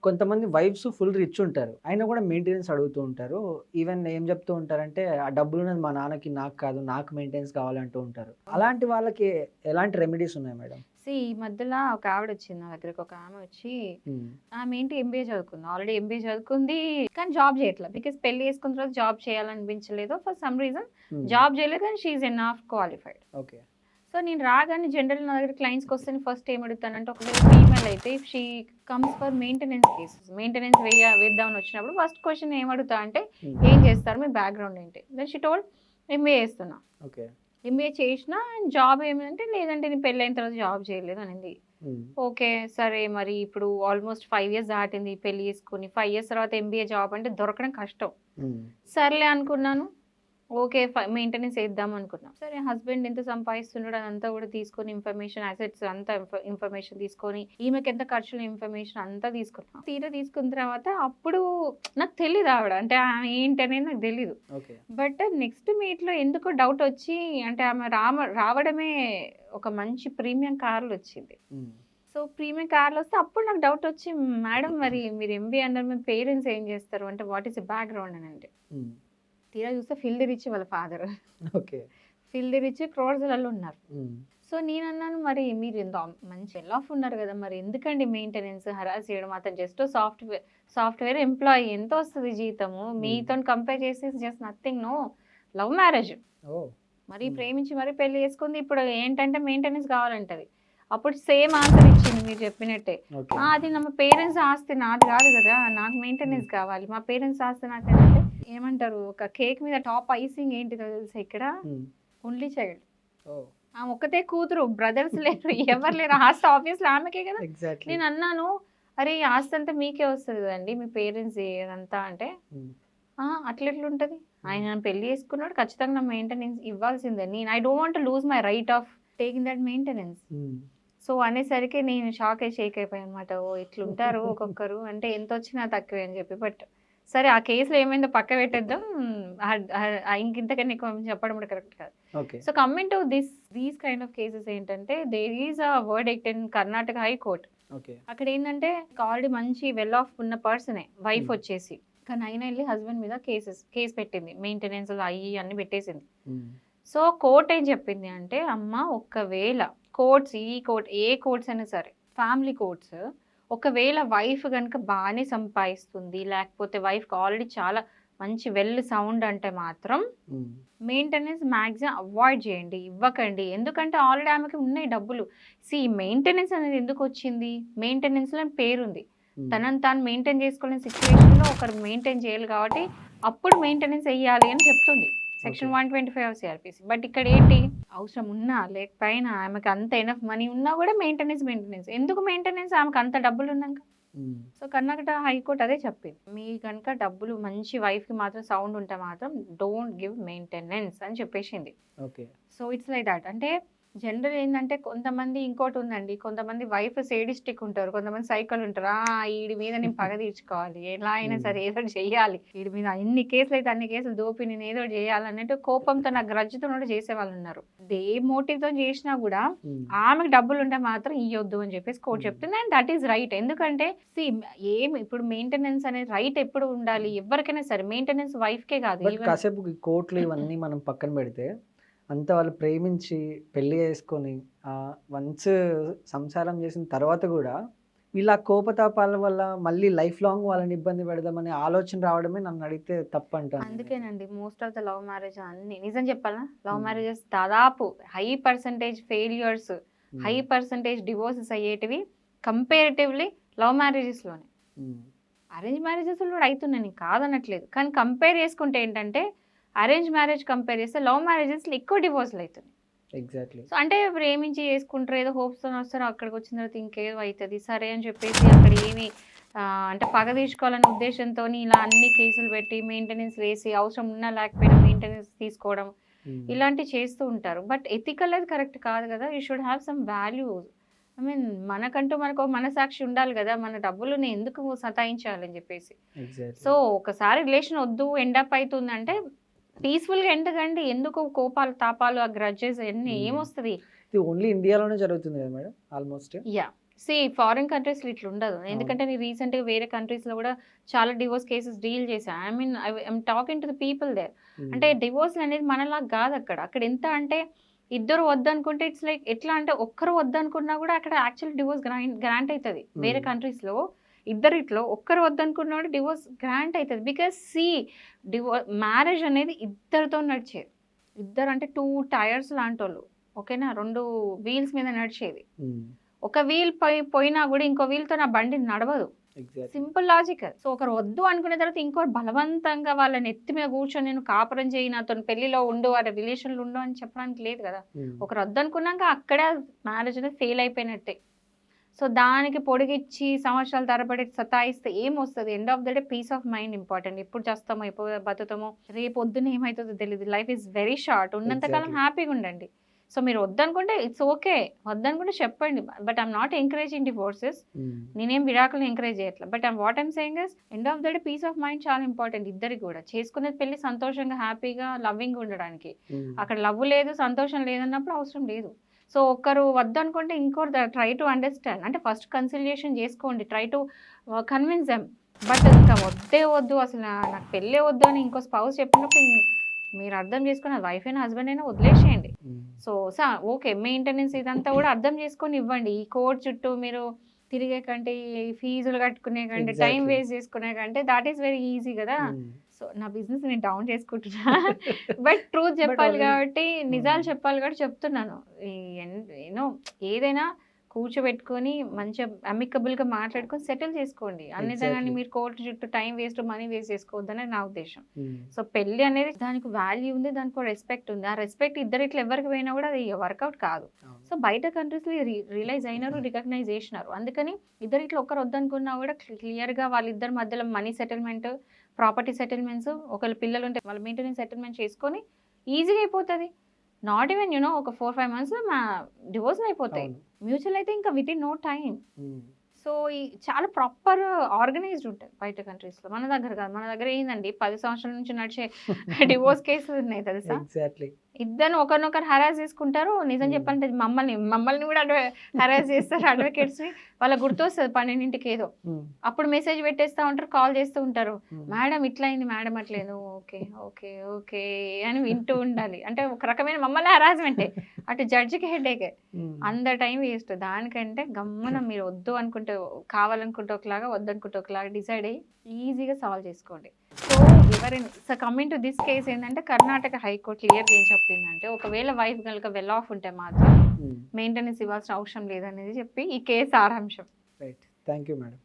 కొంతమంది wives full rich ఉంటారు. అయినా కూడా మెయింటెనెన్స్ అడుగుతూ ఉంటారు. ఈవెన్ ఏం చెప్తూ ఉంటారంటే, "ఆ డబ్బులున్నది మా నాన్నకి నాకు కాదు. నాకు మెయింటెనెన్స్ కావాలంటూ ఉంటారు." అలాంటి వాళ్ళకి ఎలాంటి రెమెడీస్ ఉన్నాయి మేడం? ఈ మధ్యలో ఒక ఆవిడొచ్చింది నా దగ్గరికి. ఒక ఆమె వచ్చి, హ్మ్. ఆమె ఏంటి ఎంబీఏ చదువుకుంది. ఆల్రెడీ ఎంబీఏ చదువుకుంది. కానీ జాబ్ చేయట్లేదు. బికాజ్ పెళ్లి చేసుకున్న తర్వాత జాబ్ చేయాలనిపించలేదు. ఫర్ సమ్ రీజన్ హ్మ్. జాబ్ చేయలేదు. కానీ she is enough qualified. Okay. So నేను రాగానే జనరల్ నా దగ్గర క్లయింట్స్కి వస్తే ఫస్ట్ ఏం అడుగుతానంటే, ఒకవేళ ఫీమేల్ అయితే if she comes for maintenance cases, maintenance వేద్దామని వచ్చినప్పుడు ఫస్ట్ క్వశ్చన్ ఏం అడుగుతా అంటే, హ్మ్. ఏం చేస్తారు, మీ బ్యాక్గ్రౌండ్ ఏంటి? దెన్ షీ టోల్డ్ ఎంబీఏ చేస్తున్నా. ఓకే. ఎంబీఏ చేసినా జాబ్ ఏమంటే, లేదంటే నేను పెళ్ళైన తర్వాత జాబ్ చేయలేదు అనింది. హ్మ్. ఓకే. సరే మరి ఇప్పుడు ఆల్మోస్ట్ 5 ఇయర్స్ దాటింది పెళ్లి చేసుకొని. 5 ఇయర్స్ తర్వాత ఎంబీఏ జాబ్ అంటే దొరకడం కష్టం. హ్మ్. సర్లే అనుకున్నాను. ఓకే. మెయింటెనెన్స్ ఏద్దాం అనుకున్నాం. సరే హస్బెండ్ ఎంత సంపాదిస్తున్నాడో అదంతా కూడా తీసుకొని ఇన్ఫర్మేషన్, అసెట్స్ అంతా ఇన్ఫర్మేషన్ తీసుకొని, ఈమెకెంత ఖర్చుల ఇన్ఫర్మేషన్ అంతా తీసుకున్నాం. తీరా తీసుకున్న తర్వాత అప్పుడు నాకు తెలీదు ఆవిడ. అంటే ఆమె ఏంటనేది నాకు తెలీదు. ఓకే. బట్ నెక్స్ట్ మీట్‌లో ఎందుకో డౌటొచ్చి, అంటే ఆమె రావడమే ఒక మంచి ప్రీమియం కార్‌లో వచ్చింది. హ్మ్. సో, ప్రీమియం కార్‌లో వస్తే అప్పుడు నాకు డౌటొచ్చి, మేడం మరి మీరు ఎంబీఏ అన్నారు, మీ పేరెంట్స్ ఏం చేస్తారు? అంటే వాట్ ఈస్ ద బ్యాక్‌గ్రౌండ్ అని అంటే. హ్మ్. తీరా చూస్తే ఫిల్డ్ రిచ్ వాళ్ళ ఫాదర్. ఓకే. ఫిల్డ్ రిచ్ క్రోర్స్‌లలో ఉన్నారు. హ్మ్. సో, నేనన్నాను, మరి మీరు ఇంత మంచి వెల్ ఆఫ్ ఉన్నారు కదా! మరి ఎందుకండి మెయింటెనెన్స్ హరాస్ చేయడం? అతను జస్ట్ సాఫ్ట్‌వేర్ ఎంప్లాయీ. ఎంతొస్తది జీతము? హ్మ్. మీతోని కంపేర్ చేస్తే just nothing. No. Love marriage. Oh! మరి హ్మ్. ప్రేమించి మరి పెళ్లి చేసుకుంది. ఇప్పుడు ఏంటంటే మెయింటెనెన్స్ కావాలంటది. అప్పుడు సేమ్ ఆన్సర్ ఇచ్చింది మీరు చెప్పినట్టే. ఓకే. అది మా పేరెంట్స్ ఆస్తి నాది కాదు కదా! నాకు హ్మ్. మెయింటెనెన్స్ కావాలి. మా పేరెంట్స్ ఆస్తి నాకేంటంటే, ఏమంటారు, ఒక కేక్ మీద టాప్ ఐసింగ్ ఏంటిదో తెలుసా ఇక్కడ? హ్మ్. Only child. ఓహ్! ఆమె ఒక్కతే కూతురు. బ్రదర్స్ లేరు. ఎవరు లేరు. ఆస్తి ఆబ్వియస్‌లీ ఆమెకే కదా! ఎగ్జాక్ట్‌లీ. నేనన్నాను, "అరే! ఈ ఆస్తంతా మీకే వస్తది కదండీ! మీ పేరెంట్స్‌ది అదంతా" అంటే, హ్మ్. అట్లెట్లుంటది? హ్మ్. ఆయన నన్ను పెళ్లి చేసుకున్నాడు. ఖచ్చితంగా మెయింటెనెన్స్ ఇవ్వాల్సిందే. I don't want to lose my right of taking that maintenance. హ్మ్. సో, అనేసరికి నేను షేక్ అయిపోయానన్నమాట. ఓహ్! ఇట్లుంటారు ఒక్కొక్కరు. అంటే ఎంతొచ్చినా తక్కువే అని చెప్పి. బట్ సరే, ఆ కేస్‌లో ఏమైందో పక్కన పెట్టేద్దాం. ఇంకింతకన్నా ఎక్కువ చెప్పడం కూడా కరెక్ట్ కాదు. Okay. So, coming to these kind of cases ఏంటంటే, there is a verdict in Karnataka high court. Okay. అక్కడేంటంటే, ఆల్రెడీ మంచి వెల్ ఆఫ్ ఉన్న పర్సనే వైఫ్ హ్మ్. వచ్చేసి. కానీ అయినా ఎళ్లి హస్బెండ్ మీద కేస్ పెట్టింది. మెయింటెనెన్స్ అయ్యి అన్నీ పెట్టేసింది. హ్మ్. సో, కోర్ట్ ఏం చెప్పింది అంటే, అమ్మ ఒకవేళ ఏ కోర్ట్స్ అయినా సరే, ఫ్యామిలీ కోర్ట్స్, ఒకవేళ వైఫ్ గనుక బానే సంపాదిస్తుంది, లేకపోతే వైఫ్‌కి ఆల్రెడీ చాలా మంచి సౌండ్ అంటే మాత్రం హ్మ్. మెయింటెనెన్స్ మాక్సిమం అవాయిడ్ చేయండి. ఇవ్వకండి. ఎందుకంటే ఆల్రెడీ ఆమెకి ఉన్నాయి డబ్బులు. మెయింటెనెన్స్ అనేది ఎందుకొచ్చింది? మెయింటెనెన్స్‌లో అని పేరుంది. హ్మ్. తనని తాను మెయింటైన్ చేసుకోలేని సిట్యుయేషన్‌లో ఒకరు మెయింటైన్ చేయాలి కాబట్టి, అప్పుడు మెయింటెనెన్స్ ఎయ్యాలి అని చెప్తుంది. Okay. Section 125 of CrPC. But ఇక్కడేంటి? అవసరం ఉన్నా, లేకపోయినా ఆమెకు అంత ఎనఫ్ మనీ ఉన్నా కూడా మెయింటెనెన్స్. ఎందుకు మెయింటెనెన్స్ ఆమెకు అంత డబ్బులున్నాక? హ్మ్. సో, కర్ణాటక హైకోర్ట్ అదే చెప్పింది. మీ గనుక డబ్బులు మంచి వైఫ్‌కి మాత్రం సౌండ్ ఉంటే మాత్రం డోంట్ గివ్ మెయింటెనెన్స్ అని చెప్పేసింది. Okay. So, it's like that. అంటే జనరల్ ఏందంటే, కొంతమంది ఇంకోటుందండి. కొంతమంది వైఫ్ సేడిస్టిక్ ఉంటారు. కొంతమంది సైకోలు ఉంటారు. ఈడి మీద నేను పగ తీర్చుకోవాలి. ఎలా అయినా హ్మ్. సరే ఏదో ఒకటి చెయ్యాలి. ఈడి మీద ఎన్ని కేసులైతే అన్ని కేసులు దోపి నేను ఏదో ఒకటి చేయాలన్నట్టు కోపంతో నా గ్రడ్జ్‌తోని కూడా చేసేవాళ్ళున్నారు. ఏ మోటివ్‌తోని చేసినా కూడా హ్మ్. ఆమెకు డబ్బులుంటే మాత్రం ఇయ్యొద్దు అని చెప్పేసి కోర్ట్ హ్మ్. చెప్తుంది. And that is right. ఎందుకంటే ఇప్పుడు మెయింటెనెన్స్ అనేది రైట్ ఎప్పుడు ఉండాలి? ఎవరికైనా సరే మెయింటెనెన్స్ వైఫ్‌కే కాదు. బట్ ఈవెన్ కాసేపు ఈ కోర్ట్‌లు ఇవన్నీ మనం పక్కన పెడితే, అంతా వాళ్ళు ప్రేమించి పెళ్లి చేసుకొని వన్స్ సంసారం చేసిన తర్వాత గూడా, వీళ్ళ కోపతాపాల వల్ల మళ్ళీ లైఫ్ లాంగ్ వాళ్ళని ఇబ్బంది పెడదామనే ఆలోచన రావడమే నన్నడిగితే తప్పంటాను నేనైతే. అందుకేనండి most of the love marriage అన్నీ నిజం చెప్పాలా? Love hmm. మ్యారేజెస్ దాదాపు high percentage failures, high hmm. Percentage divorces అయ్యేటివి కంపారిటివ్‌లీ లవ్ మ్యారేజెస్‌లోనే. హ్మ్. అరేంజ్ మ్యారేజెస్‌లో కూడా అయితున్నాయి. నేను కాదనట్లేదు. కానీ కంపేర్ చేసుకుంటే ఏంటంటే, అరేంజ్ మ్యారేజ్ కంపేర్ చేస్తే లవ్ మ్యారేజెస్‌లో ఎక్కువ డివోర్స్‌లు అయితున్నాయి. ఎగ్జాక్ట్‌లీ. సో, అంటే ప్రేమించి చేసుకుంటారు. ఏదో హోప్స్‌తోని వస్తారు. అక్కడికొచ్చిన తర్వాత ఇంకేదో అయితది. సరే అని చెప్పేసి అక్కడ ఏమి అంటే పగ తీర్చుకోవాలనే ఉద్దేశ్యంతోని ఇలా అన్ని కేసులు పెట్టి, మెయింటెనెన్స్‌లేసి, అవసరం ఉన్నా లేకపోయినా మెయింటెనెన్స్ తీసుకోవడం, హ్మ్. ఇలాంటివి చేస్తూ ఉంటారు. బట్ ఎథికల్ అది కరెక్ట్ కాదు కదా! You should have some values. I mean మనకంటూ మనకు ఒక మనసాక్షి ఉండాలి గదా! మన డబ్బులని ఎందుకు సతాయించాలని జెప్పేసి. So, exactly. ఒకసారి రిలేషన్ ఒద్దు, ఎండ్ అప్ అయితుందంటే పీస్‌ఫుల్‌గా ఎండ్ కండి. ఎందుకు కోపాలు, తాపాలు, ఆ గ్రడ్జెస్ అయన్నీ హ్మ్. ఏమొస్తది? ఇది ఓన్లీ ఇండియాలోనే జరుగుతుంది కదా మేడం ఆల్‌మోస్ట్? యాహ్! ఫారిన్ కంట్రీస్లో ఇట్లా ఉండదు. ఎందుకంటే నేను రీసెంట్గా వేరే కంట్రీస్లో కూడా చాలా డివోర్స్ కేసెస్ డీల్ చేశాను. I mean I'm talking to the people there. అంటే డివోర్స్ అనేది మనలాగా కాదు అక్కడ. అక్కడ ఎంత అంటే ఇద్దరు వద్దనుకుంటే ఇట్స్ లైక్ ఎట్లా అంటే ఒక్కరు వద్దనుకున్నా కూడా అక్కడ యాక్చువల్ డివోర్స్ గ్రాంట్ అవుతుంది. వేరే కంట్రీస్లో ఇద్దరిట్లో ఒక్కరు వద్దనుకున్నా కూడా డివోర్స్ గ్రాంట్ అవుతుంది. బికాస్ మ్యారేజ్ అనేది ఇద్దరితో నడిచేది. ఇద్దరు అంటే 2 టైర్స్ లాంటి వాళ్ళు, ఓకేనా, 2 వీల్స్ మీద నడిచేది. ఒక వీల్ పోయినా కూడా ఇంకో వీల్తో నా బండి నడవదు. Simple logic. సో ఒకరు వద్దు అనుకున్న తర్వాత ఇంకోరు బలవంతంగా వాళ్ళని ఎత్తి మీద కూర్చొని నేను కాపురం చేయి, నాతో పెళ్లిలో ఉండు, ఆ రిలేషన్లు ఉండు అని చెప్పడానికి లేదు కదా. ఒకరు వద్దు అనుకున్నాక అక్కడే మ్యారేజ్ అనేది ఫెయిల్ అయిపోయినట్టే. సో దానికి పొడిగిచ్చి సంవత్సరాల తరబడి సతాయిస్తే ఏం వస్తుంది? End of the day peace of mind important. ఎప్పుడు చేస్తామో ఎప్పుడు బతుకుతామో రేపు పొద్దున్న ఏమవుతుందో తెలియదు. Life is very short. ఉన్నంతకాలం హ్యాపీగా ఉండండి. సో మీరు వద్దనుకుంటే ఇట్స్ ఓకే, వద్దనుకుంటే చెప్పండి. But I'm not encouraging divorces. నేనేం విడాకులు ఎంకరేజ్ చేయట్లేదు. But what I'm saying is end of the day peace of mind చాలా ఇంపార్టెంట్. ఇద్దరికి కూడా చేసుకునేది పెళ్లి సంతోషంగా హ్యాపీగా లవ్వింగ్ ఉండడానికి. అక్కడ లవ్ లేదు సంతోషం లేదన్నప్పుడు అవసరం లేదు. సో ఒకరు వద్దనుకుంటే ఇంకోరు ట్రై టు అండర్స్టాండ్. అంటే ఫస్ట్ కన్సిలియేషన్ చేసుకోండి, try to convince them. But ఇంకా వద్దే వద్దు అసలు నాకు పెళ్ళే వద్దు అని ఇంకో స్పౌస్ చెప్పినప్పుడు మీరు అర్థం చేసుకుని వైఫ్ అయినా హస్బెండ్ అయినా వదిలేసేయండి. సో ఓకే మెయింటెనెన్స్ ఇదంతా కూడా అర్థం చేసుకొని ఇవ్వండి. ఈ కోర్ట్ చుట్టూ మీరు తిరిగే కంటే, ఫీజులు కట్టుకునే కంటే, టైం వేస్ట్ చేసుకునే కంటే దాట్ ఈస్ వెరీ ఈజీ కదా. సో నా బిజినెస్ నేను డౌన్ చేసుకుంటున్నా. బట్ ట్రూత్ చెప్పాలి కాబట్టి, నిజాలు చెప్పాలి కాబట్టి చెప్తున్నాను. యూనో ఏదైనా కూర్చోబెట్టుకొని మంచిగా అమికబుల్గా మాట్లాడుకొని సెటిల్ చేసుకోండి. అన్నిదాన్ని మీరు కోర్టు చుట్టూ టైం వేస్ట్ మనీ వేస్ట్ చేసుకోవద్దని నా ఉద్దేశం. సో పెళ్లి అనేది దానికి వాల్యూ ఉంది, దానికి రెస్పెక్ట్ ఉంది. ఆ రెస్పెక్ట్ ఇద్దరు ఇట్లా ఎవరికి పోయినా కూడా అది వర్కౌట్ కాదు. సో బయట కంట్రీస్లో రియలైజ్ అయినారు, రికగ్నైజ్ చేసినారు. అందుకని ఇద్దరు ఇట్లా ఒక్కరు వద్దనుకున్నా కూడా క్లియర్గా వాళ్ళిద్దరి మధ్యలో మనీ సెటిల్మెంట్, ప్రాపర్టీ సెటిల్మెంట్స్, ఒకవేళ పిల్లలు ఉంటే వాళ్ళ మెయింటెనెన్స్ సెటిల్మెంట్ చేసుకొని ఈజీగా అయిపోతుంది. నాట్ ఈవెన్ ఒక 4-5 monthsలో మా డివోర్స్ అయిపోతాయి. మ్యూచువల్ అయితే ఇంకా within no time. So ఈ చాలా ప్రాపర్ ఆర్గనైజ్డ్ ఉంటుంది బయట కంట్రీస్లో. మన దగ్గర కాదు. మన దగ్గర ఏందండి 10 సంవత్సరాల నుంచి నడిచే డివోర్స్ కేసులు ఉన్నాయి తెలుసా. ఇద్దరు ఒకరినొకరు హరాస్ చేసుకుంటారు. నిజం చెప్పాలంటే మమ్మల్ని కూడా హరాస్ చేస్తారు అడ్వకేట్స్ని. వాళ్ళకి గుర్తొస్తుంది 12ంటికి ఏదో, అప్పుడు మెసేజ్ పెట్టేస్తూ ఉంటారు, కాల్ చేస్తూ ఉంటారు, మేడం ఇట్లా అయింది, మేడం అట్లేదు, ఓకే ఓకే ఓకే అని వింటూ ఉండాలి. అంటే ఒక రకమైన మమ్మల్ని హరాస్మెంటే, అటు జడ్జికి హెడేకే. అంత టైం వేస్ట్. దానికంటే గమ్మున మీరు వద్దు అనుకుంటే కావాలనుకుంటే ఒకలాగా, వద్దనుకుంటే ఒకలాగా డిసైడ్ అయ్యి ఈజీగా సాల్వ్ చేసుకోండి. So coming to this case ఏంటంటే కర్ణాటక హైకోర్టు క్లియర్గా ఏం చెప్పిందంటే, ఒకవేళ వైఫ్ కనుక వెల్ ఆఫ్ ఉంటే మాత్రం మెయింటెనెన్స్ ఇవ్వాల్సిన అవసరం లేదనేది చెప్పి ఈ కేసు సారాంశం. Right, thank you madam.